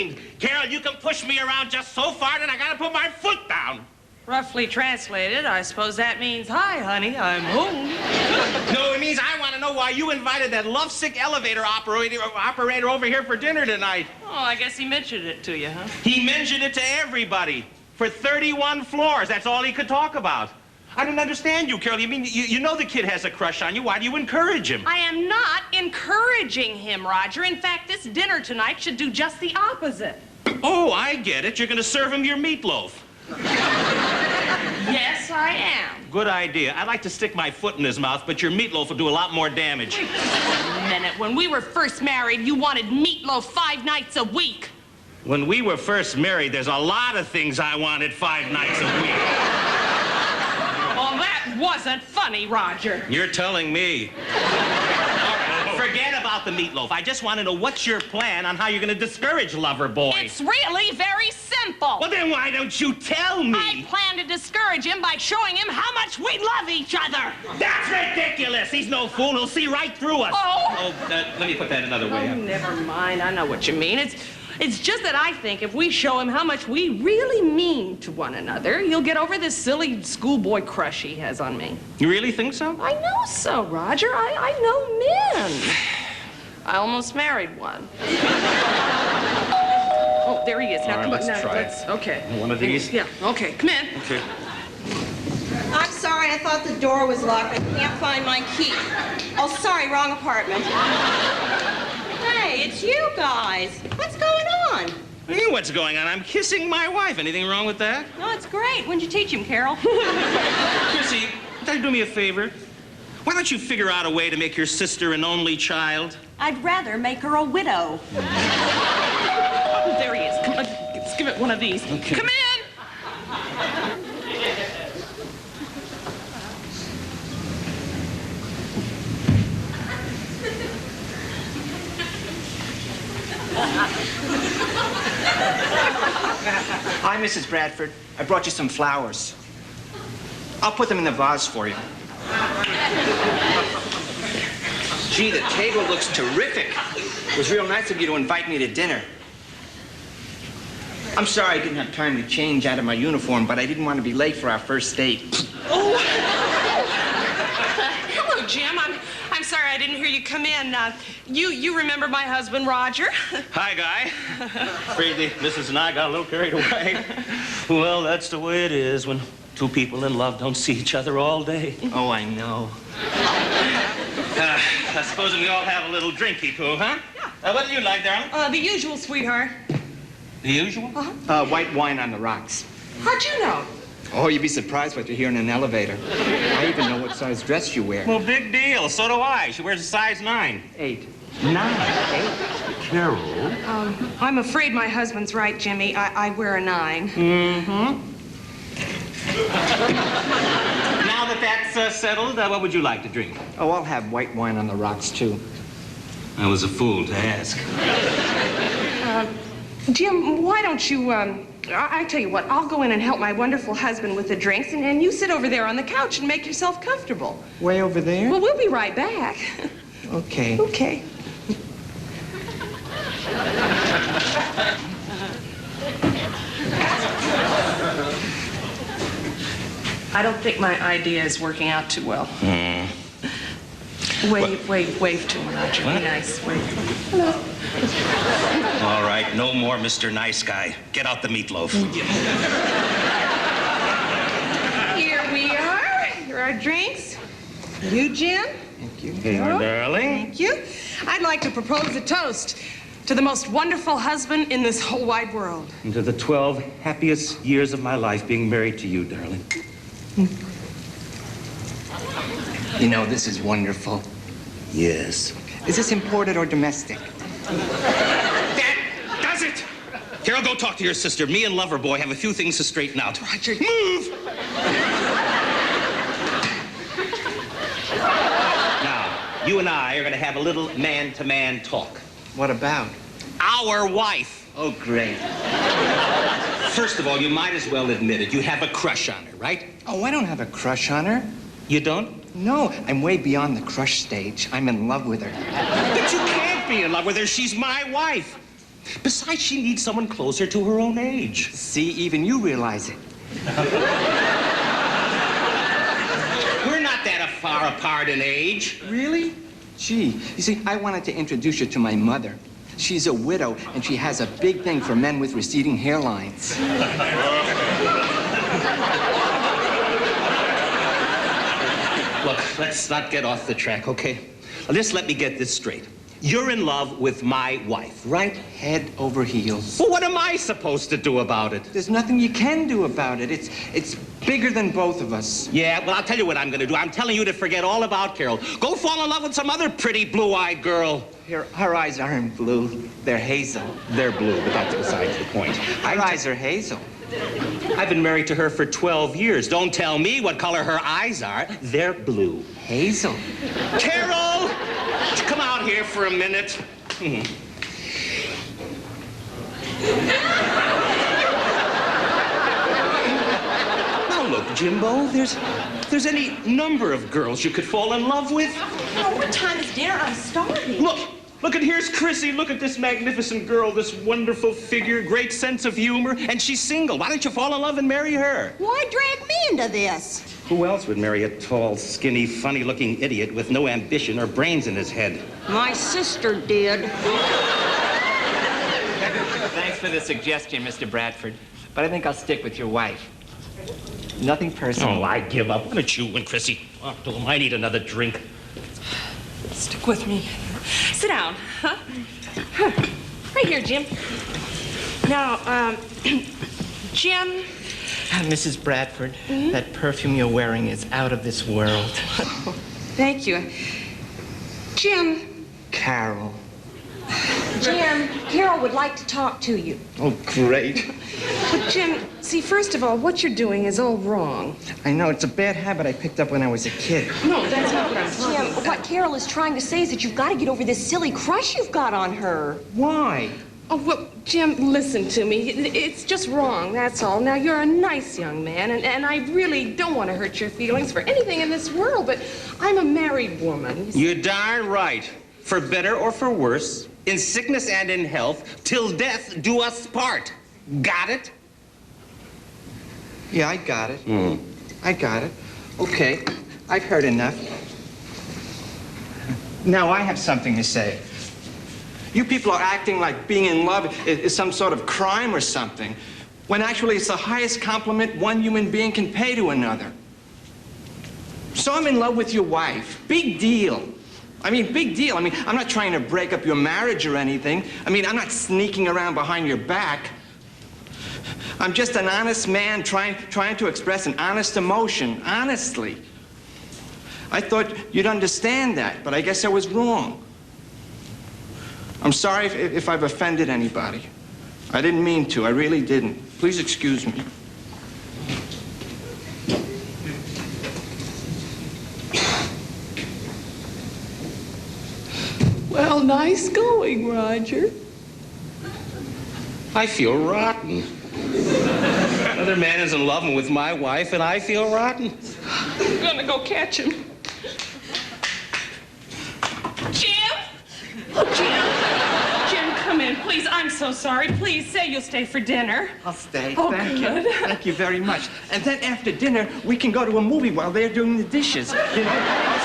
means. Carol, you can push me around just so far that I gotta put my foot down. Roughly translated, I suppose that means, hi, honey, I'm home. No, it means I want to know why you invited that lovesick elevator operator over here for dinner tonight. Oh, I guess he mentioned it to you, huh? He mentioned it to everybody. For 31 floors, that's all he could talk about. I don't understand you, Carol. You mean, you know the kid has a crush on you. Why do you encourage him? I am not encouraging him, Roger. In fact, this dinner tonight should do just the opposite. Oh, I get it. You're going to serve him your meatloaf. Yes, I am. Good idea. I'd like to stick my foot in his mouth, but your meatloaf will do a lot more damage. Wait a minute. When we were first married, you wanted meatloaf 5 nights a week. When we were first married, there's a lot of things I wanted 5 nights a week. Well, that wasn't funny, Roger. You're telling me. Forget about the meatloaf. I just want to know what's your plan on how you're going to discourage Loverboy. It's really very simple. Well, then why don't you tell me? I plan to discourage him by showing him how much we love each other. That's ridiculous. He's no fool. He'll see right through us. Oh. Let me put that another way. Oh, never mind. I know what you mean. It's just that I think if we show him how much we really mean to one another, he'll get over this silly schoolboy crush he has on me. You really think so? I know so, Roger. I know men. I almost married one. Oh, there he is. Now, All right, come on. let's try it. Okay. One of these? Yeah, okay. Come in. Okay. I'm sorry, I thought the door was locked. I can't find my key. Oh, sorry, wrong apartment. Hey, it's you guys. What's going on? Hey, what's going on? I'm kissing my wife. Anything wrong with that? Oh, it's great. When'd you teach him, Carol? Chrissy, would you do me a favor? Why don't you figure out a way to make your sister an only child? I'd rather make her a widow. Oh, there he is. Come on, let's give it one of these. Okay. Come in. Hi, Mrs. Bradford. I brought you some flowers. I'll put them in the vase for you. Gee, the table looks terrific. It was real nice of you to invite me to dinner. I'm sorry I didn't have time to change out of my uniform, but I didn't want to be late for our first date. Oh. Hello, Jim. I'm sorry I didn't hear you come in. You remember my husband, Roger? Hi, Guy. Afraid the missus and I got a little carried away. Well, that's the way it is when two people in love don't see each other all day. Oh, I know. I suppose we all have a little drinky-poo, huh? Yeah. What do you like, darling? The usual, sweetheart. The usual? White wine on the rocks. How'd you know? Oh, you'd be surprised what you hear in an elevator. I even know what size dress you wear. Well, big deal. So do I. She wears a size 9. 8. 9? 8? Carol? I'm afraid my husband's right, Jimmy. I wear a 9. Mm-hmm. Now that that's settled, what would you like to drink? Oh, I'll have white wine on the rocks, too. I was a fool to ask. Jim, why don't you, I tell you what, I'll go in and help my wonderful husband with the drinks, and you sit over there on the couch and make yourself comfortable. Way over there? Well, we'll be right back. Okay. Okay. I don't think my idea is working out too well. Wave to him, Roger. Be nice. Wave. Hello. All right, no more Mr. Nice Guy. Get out the meatloaf. Here we are. Here are our drinks. You, Jim? Thank you. Here, darling. Thank you. I'd like to propose a toast to the most wonderful husband in this whole wide world. And to the 12 happiest years of my life being married to you, darling. You know, this is wonderful. Yes. Is this imported or domestic? That does it! Carol, go talk to your sister. Me and Loverboy have a few things to straighten out. Roger. Move! Now, you and I are going to have a little man-to-man talk. What about? Our wife. Oh, great. First of all, you might as well admit it. You have a crush on her, right? Oh, I don't have a crush on her. You don't? No, I'm way beyond the crush stage. I'm in love with her. But you can't be in love with her. She's my wife. Besides, she needs someone closer to her own age. See, even you realize it. We're not that far apart in age. Really? Gee, you see, I wanted to introduce you to my mother. She's a widow, and she has a big thing for men with receding hairlines. Look, let's not get off the track, okay? Just let me get this straight. You're in love with my wife, right? Head over heels. Well, what am I supposed to do about it? There's nothing you can do about it. It's bigger than both of us. Yeah, well, I'll tell you what I'm gonna do. I'm telling you to forget all about Carol. Go fall in love with some other pretty blue-eyed girl. Her eyes aren't blue. They're hazel. They're blue, but that's besides the point. Her eyes are hazel. I've been married to her for 12 years. Don't tell me what color her eyes are. They're blue. Hazel. Carol! Come out here for a minute. Now look, Jimbo, there's any number of girls you could fall in love with. Oh, what time is dinner? I'm starving. Look, and here's Chrissy. Look at this magnificent girl, this wonderful figure, great sense of humor, and she's single. Why don't you fall in love and marry her? Why drag me into this? Who else would marry a tall, skinny, funny-looking idiot with no ambition or brains in his head? My sister did. Thanks for the suggestion, Mr. Bradford. But I think I'll stick with your wife. Nothing personal. Oh, I give up. Why don't you and Chrissy talk to him? I need another drink. Stick with me. Sit down, huh? Right here, Jim. Now, Jim. Mrs. Bradford, that perfume you're wearing is out of this world. Thank you. Jim. Carol. Jim, Carol would like to talk to you. Oh, great. But Jim, see, first of all, what you're doing is all wrong. I know, it's a bad habit I picked up when I was a kid. No, that's not what I'm talking Jim, about. what Carol is trying to say is that you've got to get over this silly crush you've got on her. Why? Oh, well, Jim, listen to me. It's just wrong, that's all. Now, you're a nice young man, and I really don't want to hurt your feelings for anything in this world, but I'm a married woman. You're darn right. For better or for worse, in sickness and in health, till death do us part. Got it? Yeah, I got it. I got it. Okay, I've heard enough. Now I have something to say. You people are acting like being in love is some sort of crime or something, when actually it's the highest compliment one human being can pay to another. So I'm in love with your wife. Big deal. I mean, big deal. I mean, I'm not trying to break up your marriage or anything. I mean, I'm not sneaking around behind your back. I'm just an honest man trying to express an honest emotion, honestly. I thought you'd understand that, but I guess I was wrong. I'm sorry if I've offended anybody. I didn't mean to. I really didn't. Please excuse me. Well, nice going, Roger. I feel rotten. Another man is in love with my wife, and I feel rotten. I'm gonna go catch him. Jim? Oh, Jim. Jim, come in, please. I'm so sorry. Please say you'll stay for dinner. I'll stay. Oh, Thank good. you. Thank you very much. And then after dinner, we can go to a movie while they're doing the dishes. You know?